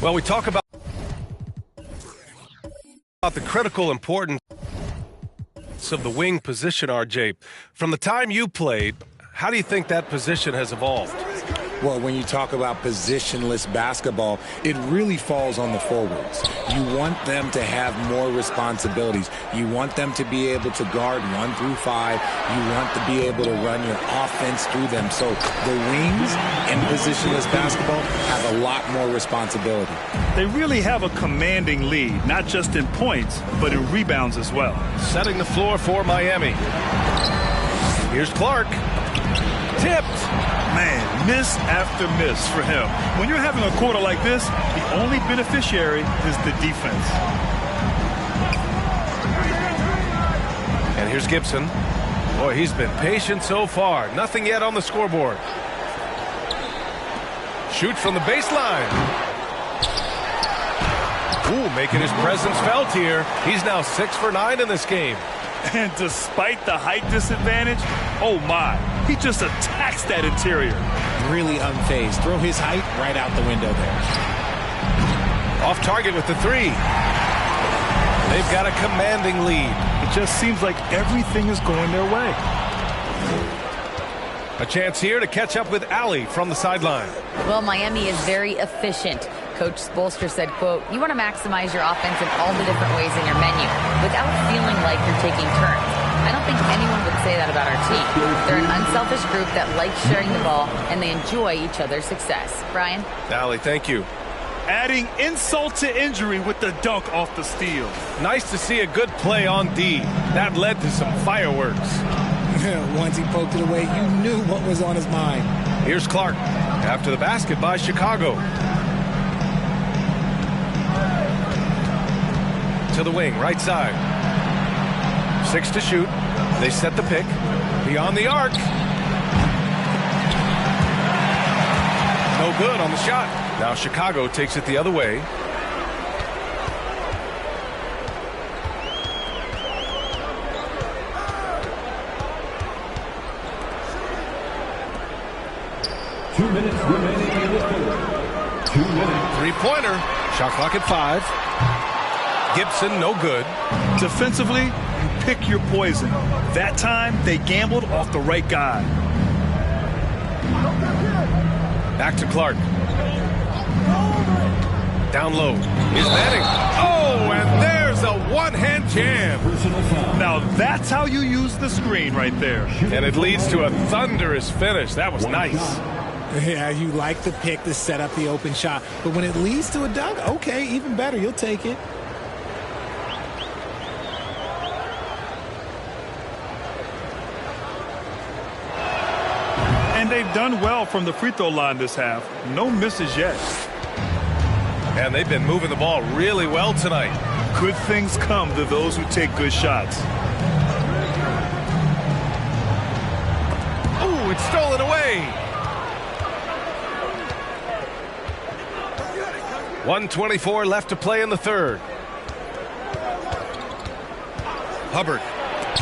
Well, we talk about the critical importance of the wing position, RJ. From the time you played, how do you think that position has evolved? Well, when you talk about positionless basketball, it really falls on the forwards. You want them to have more responsibilities. You want them to be able to guard 1 through 5. You want to be able to run your offense through them. So the wings in positionless basketball have a lot more responsibility. They really have a commanding lead, not just in points, but in rebounds as well. Setting the floor for Miami. Here's Clark. Tipped. Man, miss after miss for him. When you're having a quarter like this, the only beneficiary is the defense. And here's Gibson. Boy, he's been patient so far. Nothing yet on the scoreboard. Shoots from the baseline. Ooh, making his presence felt here. He's now 6 for 9 in this game. And despite the height disadvantage, oh my, he just attacks that interior. Really unfazed. Throw his height right out the window there. Off target with the 3. They've got a commanding lead. It just seems like everything is going their way. A chance here to catch up with Allie from the sideline. Well, Miami is very efficient. Coach Spoelstra said, quote, you want to maximize your offense in all the different ways in your menu without feeling like you're taking turns. I don't think anyone would say that about our team. They're an unselfish group that likes sharing the ball, and they enjoy each other's success. Brian? Allie, thank you. Adding insult to injury with the dunk off the steal. Nice to see a good play on D. That led to some fireworks. Once he poked it away, you knew what was on his mind. Here's Clark after the basket by Chicago. To the wing, right side. 6 to shoot. They set the pick. Beyond the arc. No good on the shot. Now Chicago takes it the other way. Three-pointer. Shot clock at 5. Gibson, no good. Defensively, you pick your poison. That time, they gambled off the right guy. Back to Clark. Down low. Here's Manning. Oh, and there's a one-hand jam. Now that's how you use the screen right there. And it leads to a thunderous finish. That was nice. Yeah, you like the pick to set up the open shot. But when it leads to a dunk, okay, even better. You'll take it. And they've done well from the free throw line this half. No misses yet. And they've been moving the ball really well tonight. Good things come to those who take good shots. Ooh, it's stolen away. 1:24 left to play in the third. Hubbard.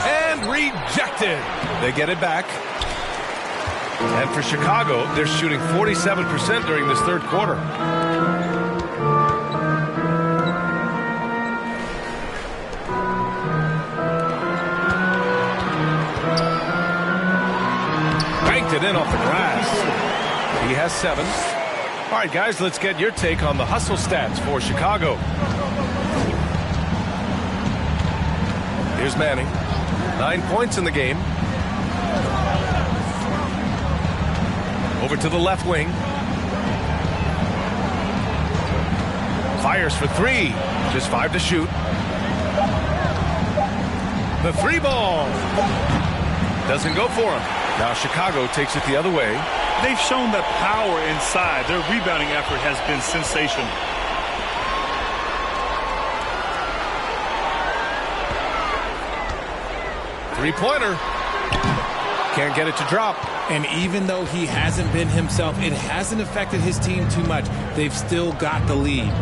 And rejected. They get it back. And for Chicago, they're shooting 47% during this third quarter. Banked it in off the glass. He has 7. All right, guys, let's get your take on the hustle stats for Chicago. Here's Manning. 9 points in the game. Over to the left wing. Fires for 3. Just 5 to shoot. The 3 ball. Doesn't go for him. Now Chicago takes it the other way. They've shown that power inside. Their rebounding effort has been sensational. Three-pointer. Can't get it to drop. And even though he hasn't been himself, it hasn't affected his team too much. They've still got the lead.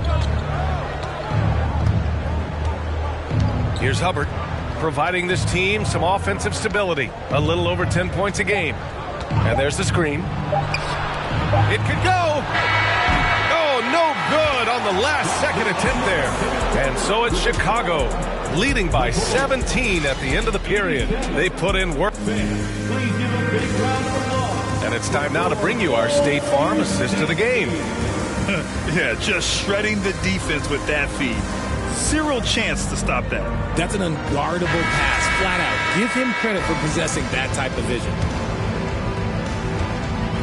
Here's Hubbard, providing this team some offensive stability. A little over 10 points a game. And there's the screen. It could go. Oh, no good on the last-second attempt there. And so it's Chicago, leading by 17 at the end of the period. They put in work. And it's time now to bring you our State Farm assist of the game. Yeah, just shredding the defense with that feed. Zero chance to stop that. That's an unguardable pass, flat out. Give him credit for possessing that type of vision.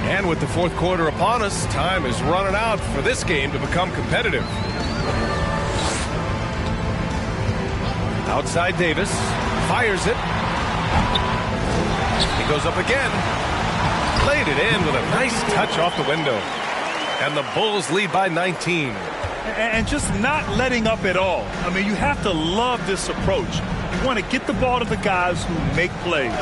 And with the fourth quarter upon us, time is running out for this game to become competitive. Outside Davis, fires it. He goes up again. Laid it in with a nice touch off the window. And the Bulls lead by 19. And just not letting up at all. I mean, you have to love this approach. You want to get the ball to the guys who make plays.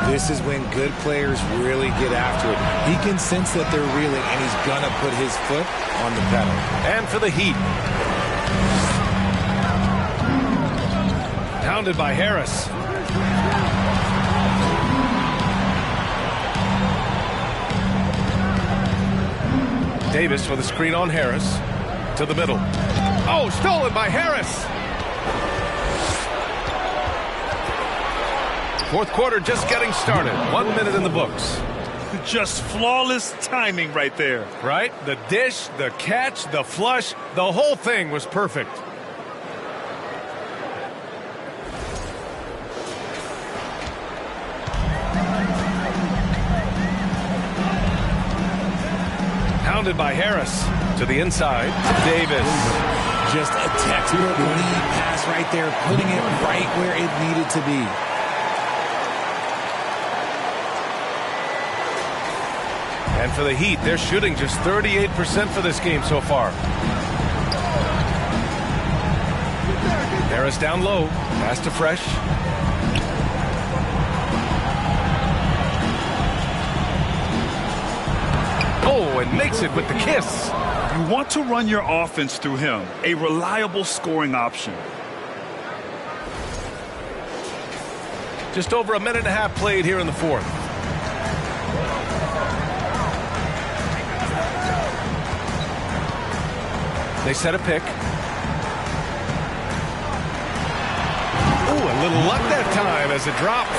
This is when good players really get after it. He can sense that they're reeling, and he's going to put his foot on the pedal. And for the Heat. Pounded by Harris. Davis with a screen on Harris. To the middle. Oh, stolen by Harris. Fourth quarter just getting started. 1 minute in the books. Just flawless timing right there. Right? The dish, the catch, the flush, the whole thing was perfect. Pounded by Harris. To the inside. Davis. Just a textbook lead pass right there, putting it right where it needed to be. And for the Heat, they're shooting just 38% for this game so far. Harris down low. Pass to Fresh. Oh, and makes it with the kiss. You want to run your offense through him. A reliable scoring option. Just over a minute and a half played here in the fourth. They set a pick. Ooh, a little luck that time as it drops.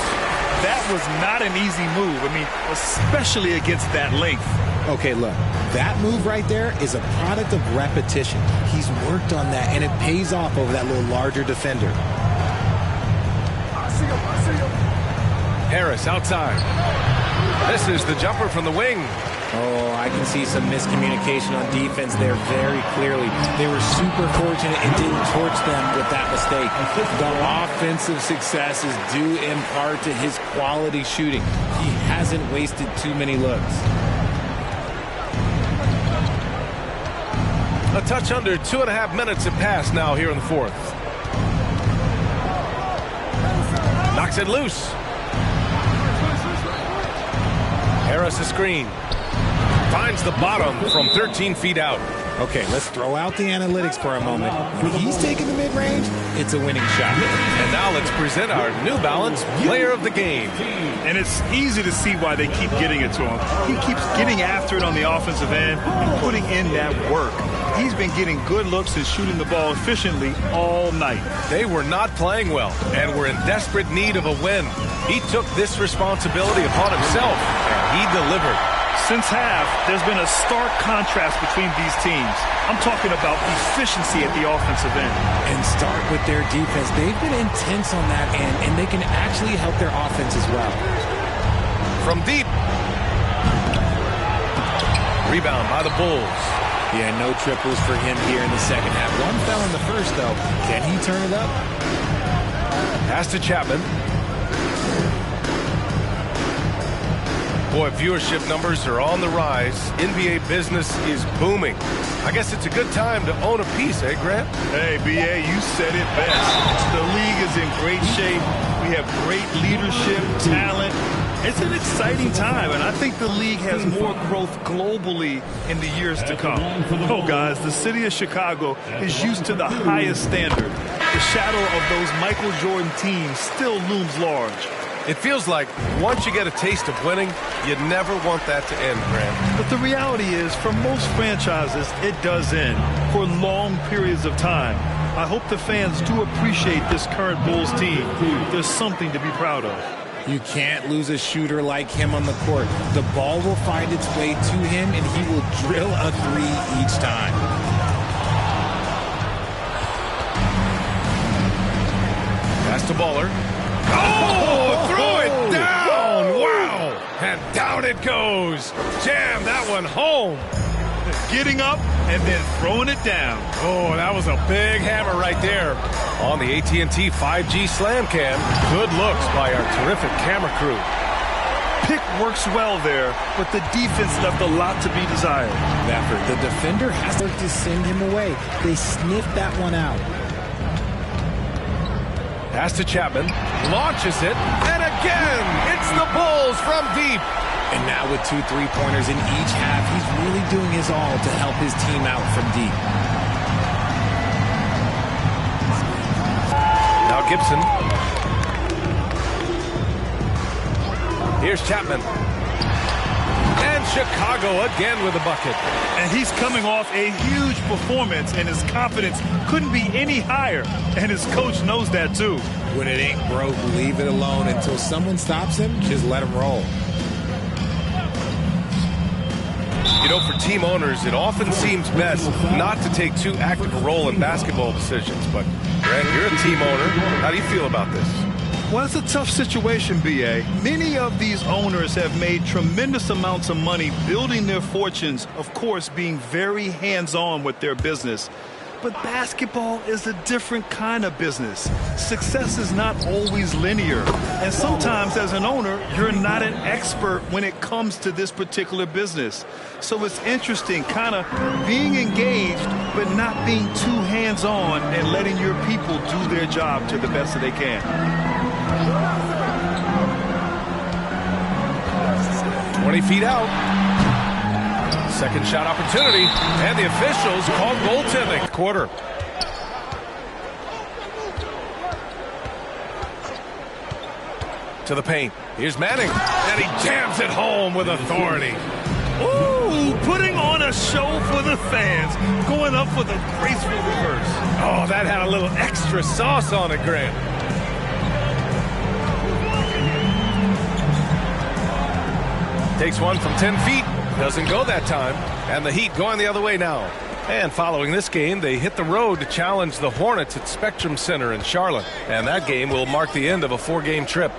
That was not an easy move. I mean, especially against that length. Okay, look, that move right there is a product of repetition. He's worked on that, and it pays off over that little larger defender. Harris outside. This is the jumper from the wing. Oh, I can see some miscommunication on defense there very clearly. They were super fortunate it didn't torch them with that mistake. The offensive success is due in part to his quality shooting. He hasn't wasted too many looks. A touch under 2.5 minutes have passed now here in the fourth. Knocks it loose. Harris a screen. Finds the bottom from 13 feet out. Okay, let's throw out the analytics for a moment. When he's taking the mid-range, it's a winning shot. And now let's present our New Balance Player of the Game. And it's easy to see why they keep getting it to him. He keeps getting after it on the offensive end and putting in that work. He's been getting good looks and shooting the ball efficiently all night. They were not playing well and were in desperate need of a win. He took this responsibility upon himself, and he delivered. Since half, there's been a stark contrast between these teams. I'm talking about efficiency at the offensive end. And start with their defense. They've been intense on that end, and they can actually help their offense as well. From deep. Rebound by the Bulls. Yeah, no triples for him here in the second half. One fell in the first, though. Can he turn it up? Pass to Chapman. Boy, viewership numbers are on the rise. NBA business is booming. I guess it's a good time to own a piece, eh, Grant? Hey, B.A., you said it best. The league is in great shape. We have great leadership, talent. It's an exciting time, and I think the league has more growth globally in the years to come. Oh, guys, the city of Chicago is used to the highest standard. The shadow of those Michael Jordan teams still looms large. It feels like once you get a taste of winning, you never want that to end, Grant. But the reality is, for most franchises, it does end for long periods of time. I hope the fans do appreciate this current Bulls team. There's something to be proud of. You can't lose a shooter like him on the court. The ball will find its way to him, and he will drill a three each time. Pass to Baller. Oh, throw it down. Wow. And down it goes. Jam that one home. Getting up and then throwing it down. Oh, that was a big hammer right there on the AT&T 5G Slam Cam. Good looks by our terrific camera crew. Pick works well there, but the defense left a lot to be desired. The defender has to send him away. They sniffed that one out. Pass to Chapman, launches it, and again, it's the Bulls from deep. And now with 2 3-pointers in each half, he's really doing his all to help his team out from deep. Now Gibson. Here's Chapman. And Chicago again with a bucket. And he's coming off a huge performance, and his confidence couldn't be any higher. And his coach knows that too. When it ain't broke, leave it alone until someone stops him. Just let him roll. You know, for team owners, it often seems best not to take too active a role in basketball decisions. But, Grant, you're a team owner. How do you feel about this? Well, it's a tough situation, B.A. Many of these owners have made tremendous amounts of money building their fortunes, of course, being very hands-on with their business. But basketball is a different kind of business. Success is not always linear. And sometimes as an owner, you're not an expert when it comes to this particular business. So it's interesting kind of being engaged, but not being too hands-on and letting your people do their job to the best that they can. 20 feet out. Second shot opportunity, and the officials called goaltending. Quarter. To the paint. Here's Manning, and he jams it home with authority. Ooh, putting on a show for the fans, going up with a graceful reverse. Oh, that had a little extra sauce on it, Grant. Takes one from 10 feet. Doesn't go that time. And the Heat going the other way now. And following this game, they hit the road to challenge the Hornets at Spectrum Center in Charlotte. And that game will mark the end of a 4-game trip.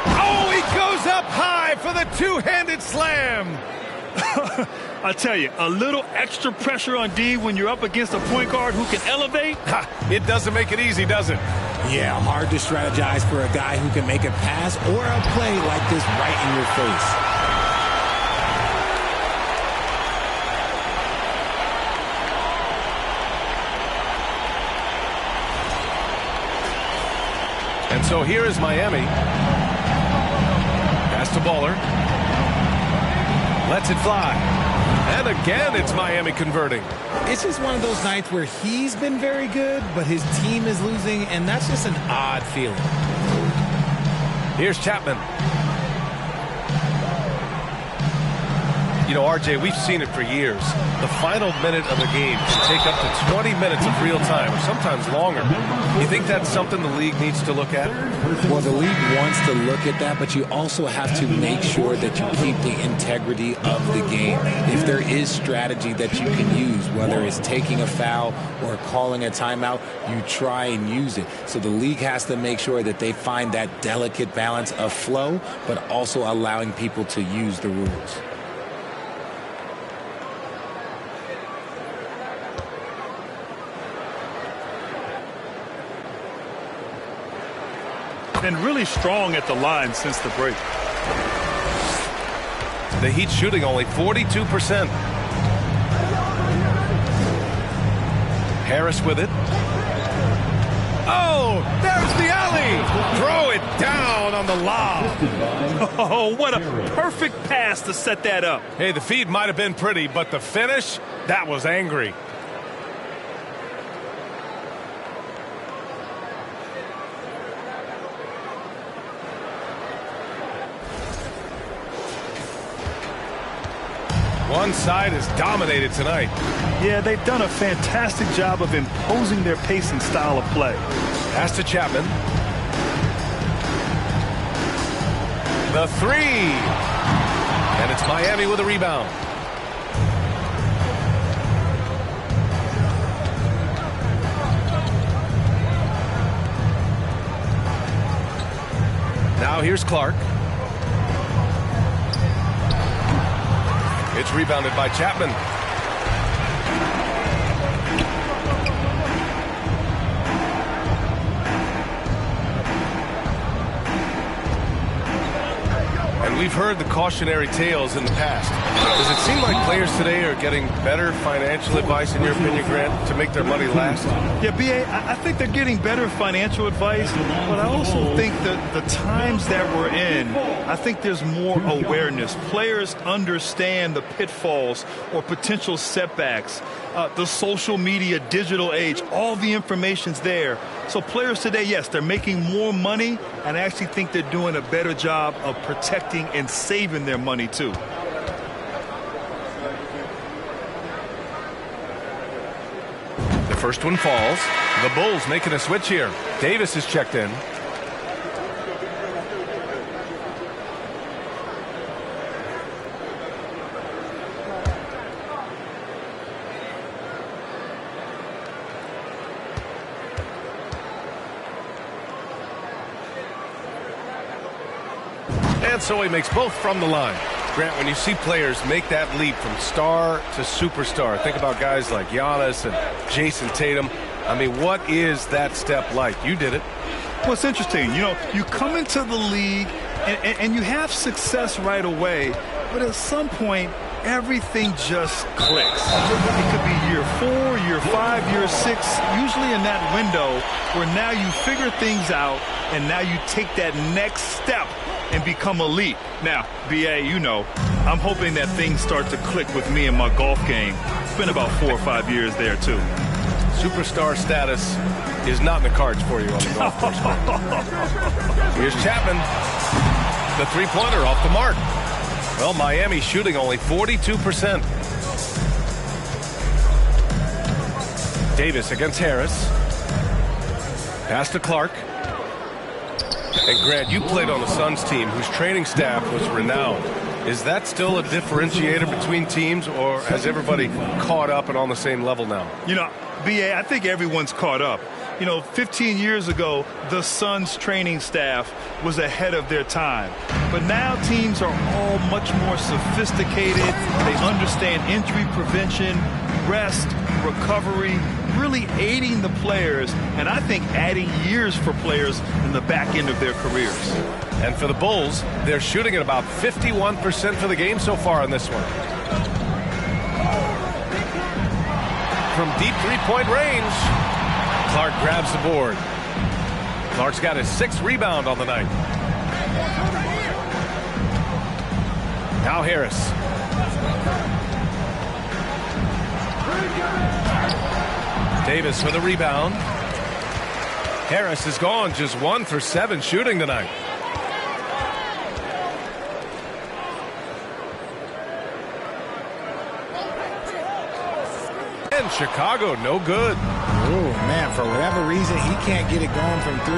Oh, he goes up high for the two-handed slam. I tell you, a little extra pressure on D when you're up against a point guard who can elevate. It doesn't make it easy, does it? Yeah, hard to strategize for a guy who can make a pass or a play like this right in your face. And so here is Miami. Pass to Baller. Lets it fly. And again, it's Miami converting. It's just one of those nights where he's been very good, but his team is losing, and that's just an odd feeling. Here's Chapman. You know, RJ, we've seen it for years. The final minute of a game can take up to 20 minutes of real time, or sometimes longer. You think that's something the league needs to look at? Well, the league wants to look at that, but you also have to make sure that you keep the integrity of the game. If there is strategy that you can use, whether it's taking a foul or calling a timeout, you try and use it. So the league has to make sure that they find that delicate balance of flow, but also allowing people to use the rules. Been really strong at the line since the break. The Heat shooting only 42%. Harris with it. Oh, there's the alley. Throw it down on the lob. Oh, what a perfect pass to set that up. Hey, the feed might have been pretty, but the finish, that was angry. One side is dominated tonight. Yeah, they've done a fantastic job of imposing their pace and style of play. Pass to Chapman. The three. And it's Miami with a rebound. Now here's Clark. It's rebounded by Chapman. And we've heard the cautionary tales in the past. Does it seem like players today are getting better financial advice, in your opinion, Grant, to make their money last? Yeah, B.A., I think they're getting better financial advice, but I also think that the times that we're in, I think there's more awareness. Players understand the pitfalls or potential setbacks. The social media, digital age, all the information's there. So players today, yes, they're making more money, and I actually think they're doing a better job of protecting and saving their money, too. The first one falls. The Bulls making a switch here. Davis is checked in. And so he makes both from the line. Grant, when you see players make that leap from star to superstar, think about guys like Giannis and Jason Tatum. I mean, what is that step like? You did it. Well, it's interesting. You know, you come into the league and you have success right away, but at some point, everything just clicks. It could be year 4, year 5, year 6, usually in that window where now you figure things out and now you take that next step and become elite. Now, B.A., you know, I'm hoping that things start to click with me in my golf game. It's been about 4 or 5 years there, too. Superstar status is not in the cards for you on the golf course. Here's Chapman. The three-pointer off the mark. Well, Miami shooting only 42%. Davis against Harris. Pass to Clark. And Grant, you played on the Suns team whose training staff was renowned. Is that still a differentiator between teams, or has everybody caught up and on the same level now? You know, B.A., I think everyone's caught up. You know, 15 years ago, the Suns training staff was ahead of their time. But now teams are all much more sophisticated. They understand injury prevention, rest, recovery, really aiding the players, and I think adding years for players in the back end of their careers. And for the Bulls, they're shooting at about 51% for the game so far in this one. From deep three-point range, Clark grabs the board. Clark's got his 6th rebound on the night. Now Harris. Davis with a rebound. Harris is gone, just 1 for 7 shooting tonight. And Chicago, no good. Oh, man, for whatever reason, he can't get it going from 3.